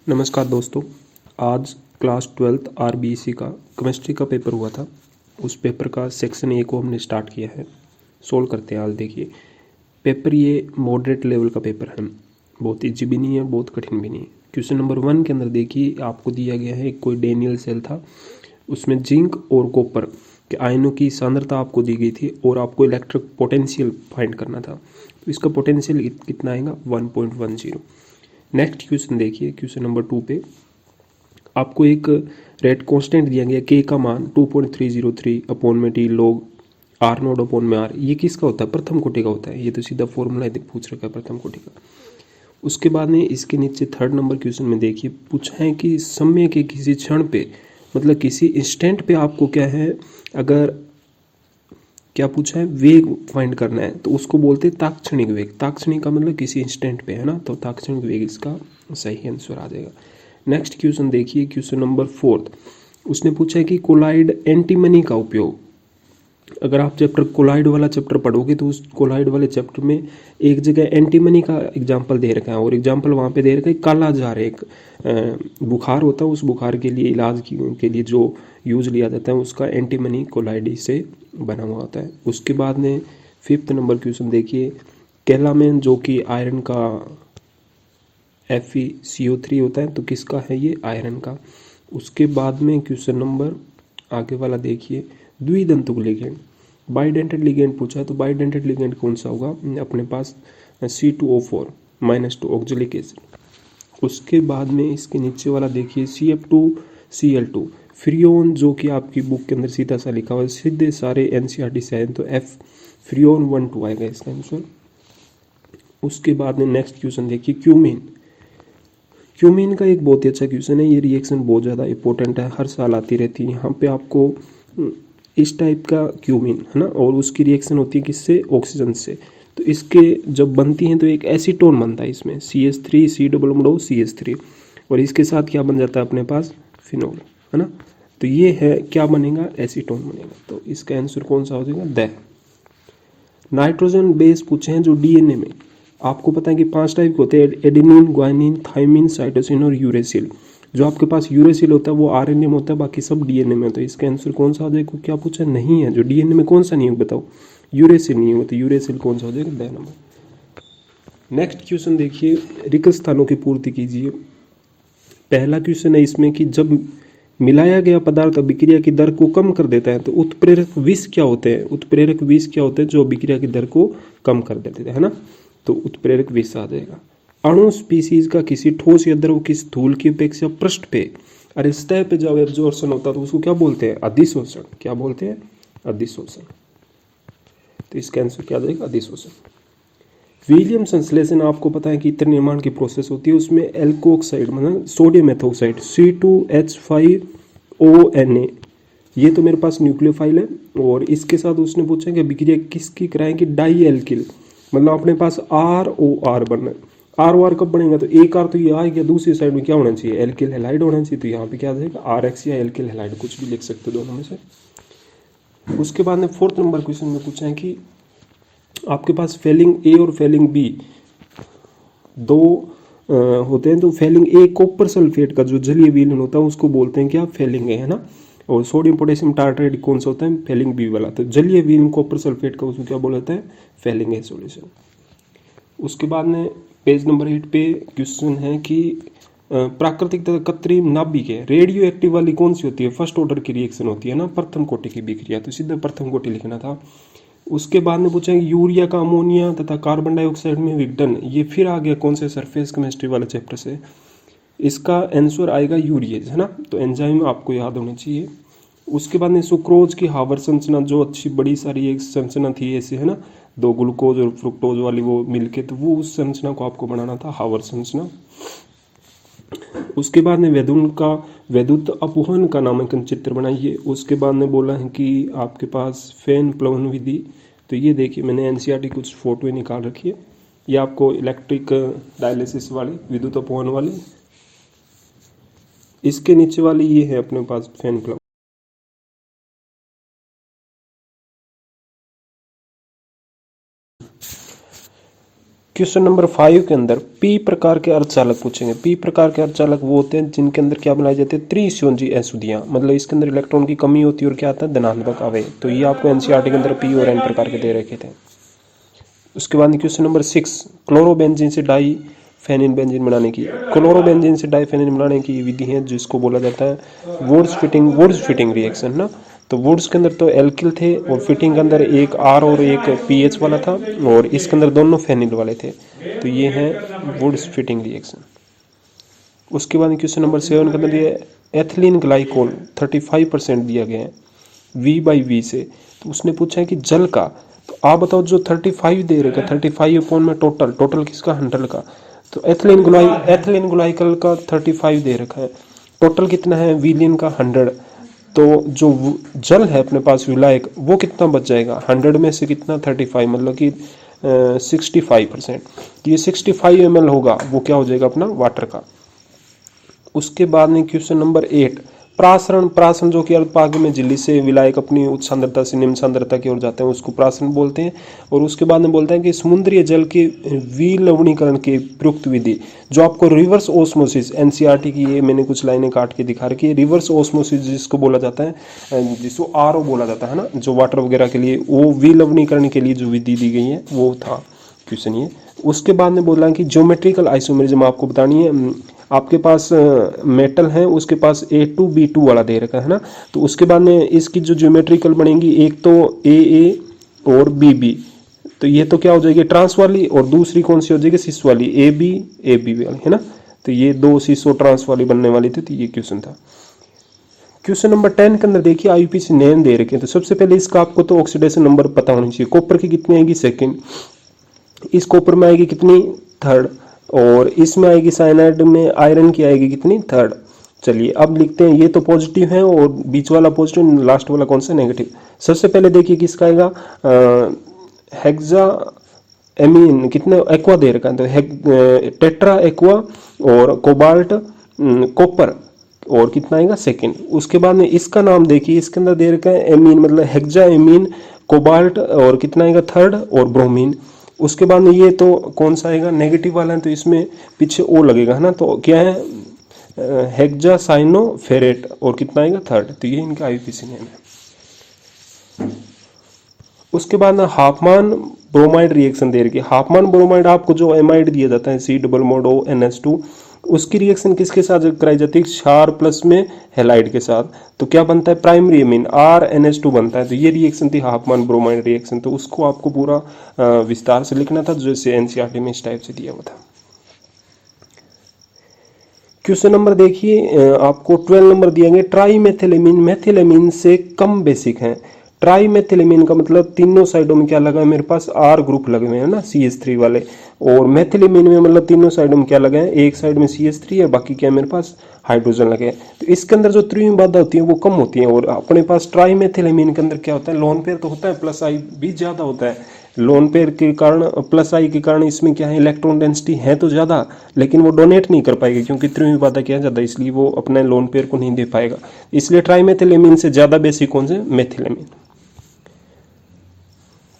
नमस्कार दोस्तों। आज क्लास 12th आरबीसी का केमिस्ट्री का पेपर हुआ था। उस पेपर का सेक्शन ए को हमने स्टार्ट किया है। सोल्व करते हैं। आज देखिए पेपर ये मॉडरेट लेवल का पेपर है, बहुत ईजी भी नहीं है, बहुत कठिन भी नहीं है। क्वेश्चन नंबर 1 के अंदर देखिए आपको दिया गया है कोई डेनियल सेल था, उसमें जिंक और कॉपर के आयनों की सांद्रता आपको दी गई थी और आपको इलेक्ट्रिक पोटेंशियल फाइंड करना था। तो इसका पोटेंशियल कितना आएगा 1.10। नेक्स्ट क्वेश्चन देखिए, क्वेश्चन नंबर 2 पे आपको एक रेट कांस्टेंट दिया गया के का मान 2.303 अपॉन में T log are node upon में आर। ये किसका होता है? प्रथम कोटि का होता है। ये तो सीधा फॉर्मूला पूछ रखा है प्रथम कोटि का। उसके बाद में इसके नीचे 3rd नंबर क्वेश्चन में देखिए पूछा है कि समय के किसी क्षण पे, मतलब किसी इंस्टेंट पे आपको क्या है, अगर क्या पूछा है वेग फाइंड करना है तो उसको बोलते हैं ताक्षणिक वेग। ताक्षणिक का मतलब किसी इंस्टेंट पे है ना, तो ताक्षणिक वेग इसका सही आंसर आ जाएगा। नेक्स्ट क्वेश्चन देखिए, क्वेश्चन नंबर 4 उसने पूछा है कि कोलाइड एंटीमनी का उपयोग, अगर आप चैप्टर कोलाइड वाला चैप्टर पढ़ोगे तो उस कोलाइड वाले चैप्टर में एक जगह एंटीमनी का एग्जाम्पल दे रखा है और एग्जाम्पल वहाँ पे दे रखा है काला जार, एक बुखार होता है, उस बुखार के लिए इलाज के लिए जो यूज लिया जाता है उसका एंटीमनी कोलाइड से बना हुआ होता है। उसके बाद में 5th नंबर क्वेश्चन देखिए, कैलामेन जो कि आयरन का FeCO3 होता है, तो किसका है ये? आयरन का। उसके बाद में क्वेश्चन नंबर आगे वाला देखिए, द्विदंतुक लिगेंड बाइडेंटेड लिगेंड पूछा है, तो बाइडेंटेड लिगेंड कौन सा होगा अपने पास? C2O4 -2 oxalic acid. उसके बाद में इसके नीचे वाला देखिए CF2Cl2 फ्रियोन, जो कि आपकी बुक के अंदर सीधा सा लिखा हुआ है, सीधे सारे NCERT से हैं, तो F फ्रियोन 1,2 आएगा इसका आंसर। उसके बाद में नेक्स्ट क्वेश्चन देखिए, क्यूमीन। क्यूमीन का एक बहुत ही अच्छा क्वेश्चन है, ये रिएक्शन बहुत ज़्यादा इंपॉर्टेंट है, हर साल आती रहती है। यहाँ पे आपको इस टाइप का क्यूमीन है ना, और उसकी रिएक्शन होती है किससे? ऑक्सीजन से। तो इसके जब बनती हैं तो एक एसीटोन बनता है इसमें, CH3 COO CH3, और इसके साथ क्या बन जाता है अपने पास? फिनोल, है ना। तो ये है क्या बनेगा? एसीटोन बनेगा। तो इसका आंसर कौन सा हो जाएगा? द। नाइट्रोजन बेस पूछे हैं जो डीएनए में, आपको पता है कि 5 टाइप के होते हैं, एडेनिन, ग्वानिन, थाइमिन, साइटोसिन और यूरेसिल। जो आपके पास यूरेसिल होता है वो आरएनए में होता है, बाकी सब डीएनए में होता है। इसका आंसर कौन सा हो जाएगा? क्या पूछा? नहीं है, जो डीएनए में कौन सा नहीं है बताओ? यूरेसिल नहीं है, तो यूरेसिल कौन सा हो जाएगा? The number. नेक्स्ट क्वेश्चन देखिए, रिक्त स्थानों की पूर्ति कीजिए। पहला क्वेश्चन है इसमें कि जब मिलाया गया पदार्थ अभिक्रिया की दर को कम कर देता है तो उत्प्रेरक विष क्या होते हैं? उत्प्रेरक विष क्या होते हैं जो अभिक्रिया की दर को कम कर देते हैं, है ना। तो उत्प्रेरक विष आ जाएगा। अणु स्पीसीज का किसी ठोस या द्रव की स्थूल की अपेक्षा पृष्ठ पे, अरे सतह पे जब एब्जॉर्प्शन होता है तो उसको क्या बोलते हैं? अधिशोषण। क्या बोलते हैं? अधिशोषण। तो इसका आंसर क्या आ जाएगा? अधिशोषण। विलियम संश्लेषण आपको पता है कि इत्र निर्माण की प्रोसेस होती है, उसमें एल्कोक्साइड मतलब सोडियम एथोक्साइड C2H5ONa, ये तो मेरे पास न्यूक्लियोफाइल है, और इसके साथ उसने पूछा कि अभिक्रिया किसकी कराएंगे? डाई एल्किल, मतलब अपने पास ROR बनना है। ROR कब बनेगा? तो एक आर तो ये आ गया, दूसरी साइड में क्या होना चाहिए? एल्किल हैलाइड होना चाहिए। तो यहाँ पे क्या आ जाएगा? RX या एल्किल हैलाइड, कुछ भी लिख सकते हो दोनों में से। उसके बाद में 4th नंबर क्वेश्चन में पूछा है कि आपके पास फेलिंग ए और फेलिंग बी दो होते हैं, तो फेलिंग ए कॉपर सल्फेट का जो जलीय विलयन होता है उसको बोलते हैं क्या? फेलिंग ए, है ना। और सोडियम पोटेशियम टार्ट्रेट कौन सा होता है? फेलिंग बी वाला। तो जलीय विलयन कॉपर सल्फेट का उसको क्या बोला जाता है? Fehling A solution. उसके बाद में पेज नंबर 8 पे क्वेश्चन है कि प्राकृतिक तथा कृत्रिम नाभिक है रेडियो एक्टिव वाली कौन सी होती है? फर्स्ट ऑर्डर की रिएक्शन होती है ना, प्रथम कोटि की विक्रिया, तो सीधे प्रथम कोटि लिखना था। उसके बाद में पूछा यूरिया का अमोनिया तथा कार्बन डाइऑक्साइड में विघटन, ये फिर आ गया कौन से? सरफेस केमिस्ट्री वाले चैप्टर से। इसका आंसर आएगा यूरिएज, है ना। तो एंजाइम आपको याद होना चाहिए। उसके बाद में सुक्रोज की हावर संरचना, जो अच्छी बड़ी सारी एक संरचना थी ऐसे, है ना, 2 ग्लूकोज और फ्रुक्टोज वाली वो मिलके, तो वो उस संरचना को आपको बनाना था, हावर संरचना। उसके बाद में वैद्युत अपवहन का नामांकन चित्र बनाइए। उसके बाद में बोला है कि आपके पास फैन प्लवन विधि, तो ये देखिए मैंने एनसीईआरटी कुछ फोटो निकाल रखी है, ये आपको इलेक्ट्रिक डायलिसिस वाली, विद्युत अपवहन वाली। इसके नीचे वाली ये है अपने पास फैन प्लवन। क्वेश्चन नंबर 5 के अंदर पी प्रकार के अर्धचालक पूछेंगे। पी प्रकार के अर्धचालक वो होते हैं जिनके अंदर क्या बनाए जाते हैं, त्रिस्योजी अशुद्धियां, मतलब इसके अंदर इलेक्ट्रॉन की कमी होती है और क्या आता है, धनात्मक आवेश। तो ये आपको एनसीईआरटी के अंदर पी और एन प्रकार के दे रखे थे। उसके बाद क्वेश्चन नंबर 6, क्लोरोबेंजीन से डाई फेनिल बेंजीन बनाने की। क्लोरोबेंजीन से डाई फेनिल बनाने की विधि है जिसको बोला जाता है वुड्स फिटिंग रिएक्शन ना। तो वुड्स के अंदर तो एल्किल थे और फिटिंग के अंदर एक आर और एक पीएच वाला था और इसके अंदर दोनों फेनिल वाले थे। तो ये है वुड्स फिटिंग रिएक्शन। उसके बाद क्वेश्चन नंबर 7 के अंदर ये एथिलीन ग्लाइकोल 35% दिया गया है V/V से। तो उसने पूछा है कि जल का, तो आप बताओ जो 35 दे रखा है 35 अपॉन में टोटल किसका 100 का। तो एथिलीन ग्लाइकल का 35 दे रखा है, टोटल कितना है विलियन का 100। तो जो जल है अपने पास विलायक वो कितना बच जाएगा 100 में से कितना 35, मतलब कि 65%। तो ये 65 ml होगा, वो क्या हो जाएगा अपना वाटर का। उसके बाद में क्वेश्चन नंबर 8, प्रासरण जो कि अल्पपाक में झिल्ली से विलायक अपनी उच्च सांद्रता से निम्न सांद्रता की ओर जाते हैं उसको प्रासरण बोलते हैं। और उसके बाद में बोलते हैं कि समुद्रीय जल के विलवणीकरण की प्रयुक्त विधि जो आपको रिवर्स ओस्मोसिस, एनसीईआरटी की ये मैंने कुछ लाइनें काट के दिखा रखी है। रिवर्स ओस्मोसिस जिसको बोला जाता है, जिसको आरओ बोला जाता है ना, जो वाटर वगैरह के लिए, वो विलवणीकरण के लिए जो विधि दी गई है वो था क्वेश्चन ये। उसके बाद में बोला कि ज्योमेट्रिकल आइसोमेरिज्म आपको बतानी है। आपके पास मेटल है, उसके पास A2B2 वाला दे रखा है ना। तो उसके बाद में इसकी जो ज्योमेट्रिकल बनेगी, एक तो AA और BB, तो ये तो क्या हो जाएगी ट्रांस वाली, और दूसरी कौन सी हो जाएगी सिस वाली, AB वाली है ना। तो ये दो सिसो ट्रांस वाली बनने वाली थी। तो ये क्वेश्चन था। क्वेश्चन नंबर 10 के अंदर देखिए IUPAC नेम दे रखे हैं। तो सबसे पहले इसका आपको तो ऑक्सीडेशन नंबर पता होनी चाहिए। कॉपर की कितनी आएगी सेकंड, इस कॉपर में आएगी कितनी थर्ड, और इसमें आएगी साइनाइड में आयरन की आएगी कितनी थर्ड। चलिए अब लिखते हैं, ये तो पॉजिटिव है और बीच वाला पॉजिटिव, लास्ट वाला कौन सा नेगेटिव। सबसे पहले देखिए किसका आएगा, हेक्सा एमीन कितने एक्वा दे रखा है, तो टेट्रा एक्वा और कोबाल्ट कॉपर और कितना आएगा सेकंड। उसके बाद में इसका नाम देखिए, इसके अंदर दे रखा है एमीन, मतलब हेक्सा एमीन कोबाल्ट और कितना आएगा थर्ड और ब्रोमीन। उसके बाद में ये तो कौन सा आएगा नेगेटिव वाला है, तो इसमें पीछे ओ लगेगा है ना। तो क्या है हेक्सासाइनोफेरेट और कितना आएगा थर्ड। तो ये इनका IUPAC नेम है। उसके बाद ना हाफमान ब्रोमाइड रिएक्शन दे रखी है। हाफमान ब्रोमाइड आपको जो एमाइड दिया जाता है C+MODO_NH2, उसकी रिएक्शन किसके साथ कराई जाती है, क्षार प्लस में हेलाइड के साथ। तो क्या बनता है प्राइमरी एमीन RNH2 बनता है। तो ये रिएक्शन थी हाफमान ब्रोमाइड रिएक्शन। तो उसको आपको पूरा विस्तार से लिखना था जैसे एनसीईआरटी में इस टाइप से दिया हुआ था। क्वेश्चन नंबर देखिए आपको 12 नंबर दिया गया, ट्राईमेथिलेमीन मेथिलेमीन से कम बेसिक है। ट्राईमेथिलेमीन का मतलब तीनों साइडों में क्या लगा है मेरे पास R ग्रुप लगे हुए हैं ना CH3 वाले, और मेथिलेमीन में मतलब तीनों साइडों में क्या लगा है, एक साइड में CH3 है, बाकी क्या है मेरे पास हाइड्रोजन लगे हैं। तो इसके अंदर जो त्रिविम बाधा होती है वो कम होती है, और अपने पास ट्राईमेथिलेमीन के अंदर क्या होता है, लोन पेयर तो होता है प्लस आई भी ज्यादा होता है। लोन पेयर के कारण प्लस आई के कारण इसमें क्या है इलेक्ट्रॉन डेंसिटी है तो ज्यादा, लेकिन वो डोनेट नहीं कर पाएगा क्योंकि त्रिविम बाधा क्या है ज्यादा, इसलिए वो अपने लोन पेयर को नहीं दे पाएगा। इसलिए ट्राईमेथिलेमीन से ज्यादा बेसिक कौन से, मेथिलेमीन।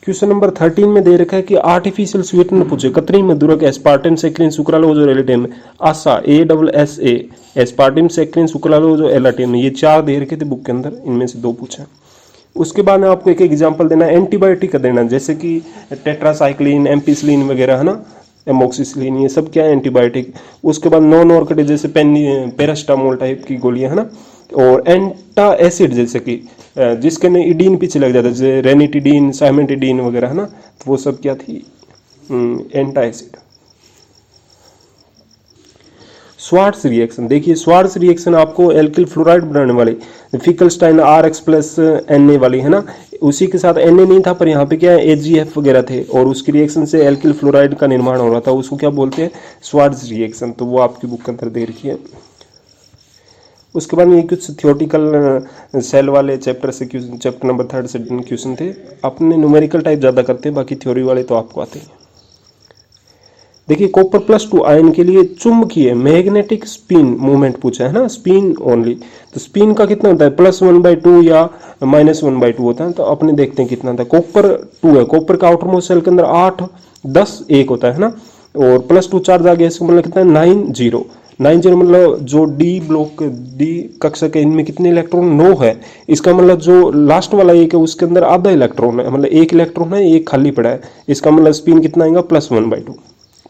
क्वेश्चन नंबर 13 में दे रखा है कि आर्टिफिशियल स्वीटनर पूछे, कतरी मधुरक एस्पार्टिम सेक्रिन सुक्रालोज और एलाटिन, आशा ASSA एस्पार्टिम सेक्रिन सुक्रालोज और एलाटिन, ये 4 दे रखे थे बुक के अंदर, इनमें से 2 पूछा। उसके बाद में आपको एक एग्जांपल देना है, एंटीबायोटिक का देना, जैसे कि टेट्रासाइक्लिन एम्पिसिलिन वगैरह है ना, एमोक्सिसिलिन, ये सब क्या है एंटीबायोटिक। उसके बाद नॉन ऑर्किड जैसे पैरास्टामोल टाइप की गोलियां है ना, और एंटा एसिड जैसे कि जिसके ने इडीन पीछे लग जाता है जैसे रेनिटिडीन साइमेटिडीन वगैरह है ना, तो वो सब क्या थी एंटा एसिड। स्वार्ट्स रिएक्शन देखिए, स्वार्ट्स रिएक्शन आपको एल्किल फ्लोराइड बनाने वाली फिकलस्टाइन RX+Na वाली है ना, उसी के साथ Na नहीं था पर यहाँ पे क्या है AgF वगैरह थे, और उसकी रिएक्शन से एल्किल फ्लोराइड का निर्माण हो रहा था, उसको क्या बोलते हैं स्वार्ट्स रिएक्शन। तो वो आपकी बुक के अंदर दे रखी है। उसके बाद में कुछ थियोरटिकल सेल वाले चैप्टर से क्वेश्चन, चैप्टर नंबर 3 से क्वेश्चन थे। अपने न्यूमेरिकल टाइप ज़्यादा करते हैं, बाकी थ्योरी वाले तो आपको आते हैं। देखिए कॉपर +2 आयन के लिए चुंबकीय मैग्नेटिक स्पिन मूवमेंट पूछा है ना, स्पिन ओनली। तो स्पिन का कितना होता है +1/2 या -1/2 होता है। तो अपने देखते हैं कितना होता है। कॉपर 2 है, कॉपर का आउटर मोस्ट शेल के अंदर 8, 10, 1 होता है ना। और +2 चार्ज आ गया, इसका मतलब कितना है 90। 90 मतलब जो डी कक्षा के इनमें कितने इलेक्ट्रॉन 9 है। इसका मतलब जो लास्ट वाला एक है उसके अंदर आधा इलेक्ट्रॉन है, मतलब एक इलेक्ट्रॉन है, एक खाली पड़ा है। इसका मतलब स्पिन कितना आएगा +1/2,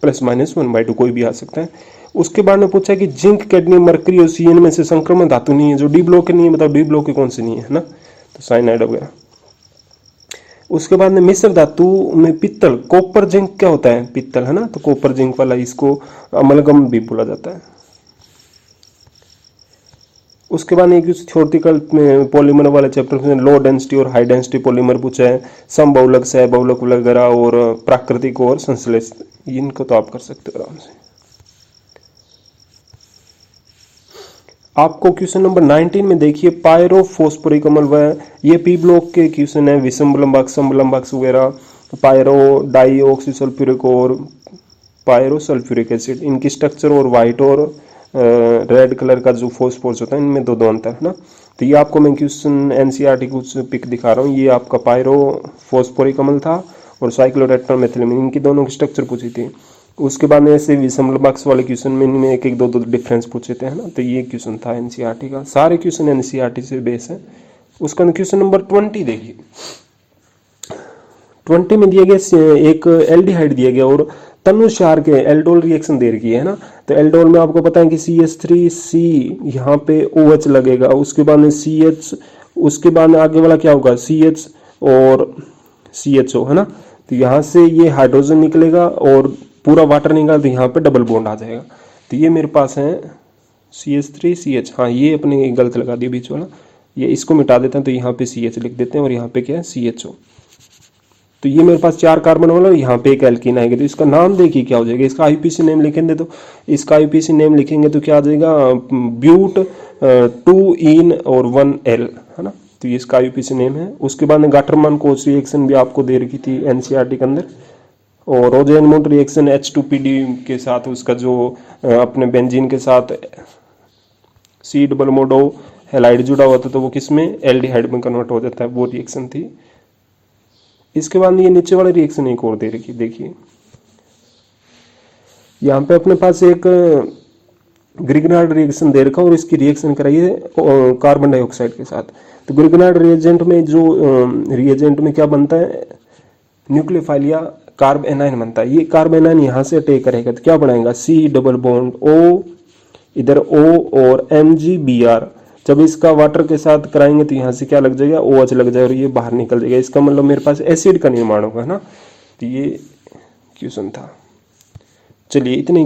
±1/2 कोई भी आ सकता है। उसके बाद में पूछा कि जिंक कैडमियम मरकरी और सी में से संक्रमण धातु नहीं है जो डी ब्लॉक के नहीं है, मतलब डी ब्लॉक के कौन से नहीं है ना, तो साइनाइड हो गया। उसके बाद में मिश्र धातु में पित्तल, कॉपर जिंक क्या होता है, पित्तल है ना, तो कॉपर जिंक वाला इसको अमलगम भी बोला जाता है। उसके बाद एक थ्योरेटिकल पॉलीमर वाले चैप्टर में लो डेंसिटी और हाई डेंसिटी पॉलीमर पूछा है, समबहुलक सह बहुलक वगैरह और प्राकृतिक और संश्लेषित, इनको तो आप कर सकते हो आराम से। आपको क्वेश्चन नंबर 19 में देखिए पायरोफॉस्फोरिक अम्ल वह ये पी ब्लॉक के क्वेश्चन है, विषमलंबक समलंबक वगैरह, पायरो डाईऑक्सी सल्फ्यूरिक और पायरो सल्फ्यूरिक एसिड, इनकी स्ट्रक्चर और व्हाइट और रेड कलर का जो फॉस्फोरस होता है इनमें दो अंतर है ना। तो ये आपको मैं क्वेश्चन एनसीईआरटी कुछ पिक दिखा रहा हूँ, ये आपका पायरोफॉस्फोरिक अम्ल था और साइक्लोटेट्रामेथिलामीन, इनकी दोनों की स्ट्रक्चर पूछी थी। उसके बाद में ऐसे विषमलंबक वाले क्वेश्चन में इनमें एक एक दो डिफरेंस पूछे थे है ना, तो ये क्वेश्चन था एनसीईआरटी का, सारे क्वेश्चन एनसीईआरटी से बेस है। उसका क्वेश्चन नंबर 20 देखिए, 20 में दिया गया एक एल्डिहाइड दिया गया और तनुसार के एल्डोल रिएक्शन दे रखी है ना, तो एल्डोल में आपको पता है कि CH3C यहाँ पे OH लगेगा, उसके बाद में CH, उसके बाद में आगे वाला क्या होगा CH और CHO है ना, तो यहाँ से ये हाइड्रोजन निकलेगा और पूरा वाटर निकला तो यहाँ पे डबल बॉन्ड आ जाएगा। तो ये मेरे पास है CH3CH, हाँ ये अपने गलत लगा दिया बीच वाला, ये इसको मिटा देते हैं तो यहाँ पे CH लिख देते हैं और यहाँ पे क्या है CHO। तो ये मेरे पास 4 कार्बन वाला, यहाँ पे एक एल्कीन आएगा, तो इसका नाम देखिए क्या हो जाएगा, इसका आईपीसी नेम लिखेंगे तो इसका आईपीसी नेम लिखेंगे तो क्या आ जाएगा ब्यूट 2 इन और 1 एल है ना, तो ये इसका आईपीसी नेम है। उसके बाद में गाटरमान कोच रिएक्शन भी आपको दे रखी थी एनसीईआरटी के अंदर, और रोजेनमोंट रिएक्शन H2PD के साथ उसका जो अपने बेंजीन के साथ C डबल मोडो हैलाइड जुड़ा हुआ था तो वो किस में एल्डिहाइड में कन्वर्ट हो जाता है, वो रिएक्शन थी। इसके बाद ये नीचे वाले रिएक्शन एक और दे रखी, देखिए यहाँ पे अपने पास एक ग्रिगनार्ड रिएक्शन दे रखा और इसकी रिएक्शन कराइए कार्बन डाइऑक्साइड के साथ। तो ग्रिगनार्ड रिएजेंट में जो रिएजेंट में क्या बनता है, न्यूक्लियोफाइल या कार्ब एनाइन बनता है। ये कार्ब एनाइन यहाँ से अटैक करेगा तो क्या बनाएगा C डबल बॉन्ड O, इधर O और MgBr, जब इसका वाटर के साथ कराएंगे तो यहाँ से क्या लग जाएगा OH लग जाएगा और ये बाहर निकल जाएगा, इसका मतलब मेरे पास एसिड का निर्माण होगा ना। तो ये क्वेश्चन था, चलिए इतने